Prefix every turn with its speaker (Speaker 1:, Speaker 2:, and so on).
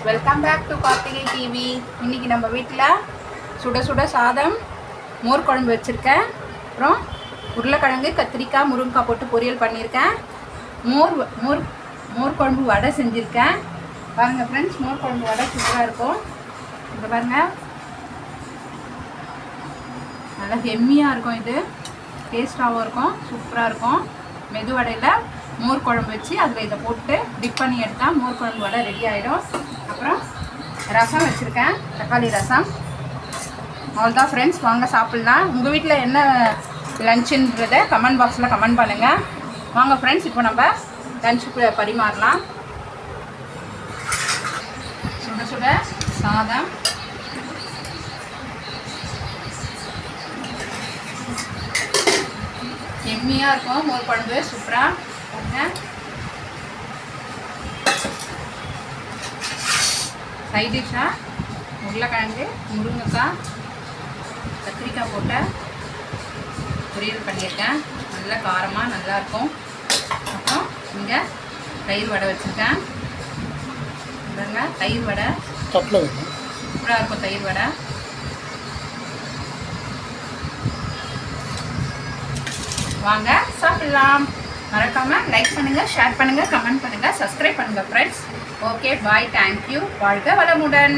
Speaker 1: Welcome back to Karthigai TV. இன்றைக்கி நம்ம வீட்டில் சுட சுட சாதம், மோர் குழம்பு வச்சுருக்கேன். அப்புறம் உருளைக்கிழங்கு, கத்திரிக்காய், முருங்கைக்காய் போட்டு பொரியல் பண்ணியிருக்கேன். மோர் மோர் மோர் குழம்பு வடை செஞ்சுருக்கேன். பாருங்கள் ஃப்ரெண்ட்ஸ், மோர் குழம்பு வடை சூப்பராக இருக்கும். இங்கே பாருங்கள், நல்லா ஹெம்மியாக இருக்கும். இது டேஸ்ட்டாகவும் இருக்கும், சூப்பராக இருக்கும். மெதுவடையில் மோர் குழம்பு வச்சு அதில் இதை போட்டு டிப் பண்ணி எடுத்தால் மோர் குழம்பு வடை ரெடி ஆகிடும். அப்புறம் ரசம் வச்சுருக்கேன், தக்காளி ரசம். அவ்வளோதான் ஃப்ரெண்ட்ஸ், வாங்க சாப்பிட்லாம். உங்கள் வீட்டில் என்ன லஞ்சுன்றதை கமெண்ட் பாக்ஸில் கமெண்ட் பண்ணுங்கள். வாங்க ஃப்ரெண்ட்ஸ், இப்போ நம்ம லஞ்சுக்கு பரிமாறலாம். சுட சுட சாதம், எம்மியாக இருக்கும். மோர் குழம்பு சூப்பராக பாருங்க. சைட் டிஷ்ஷாக உருளைக்கிழங்கு, முருங்கைக்காய், கத்திரிக்காய் போட்ட பொரியல் பண்ணியிருக்கேன். நல்லா காரமாக நல்லாயிருக்கும். அப்புறம் இங்கே தயிர் வடை வச்சுருக்கேன். பாருங்க, தயிர் வடை சூப்பராக இருக்கும். தயிர் வடை வாங்க சாப்பிடலாம். மறக்காமல் லைக் பண்ணுங்கள், ஷேர் பண்ணுங்கள், கமெண்ட் பண்ணுங்கள், சப்ஸ்கிரைப் பண்ணுங்கள் ஃப்ரெண்ட்ஸ். ஓகே, பாய், தேங்க்யூ. வாழ்க வளமுடன்.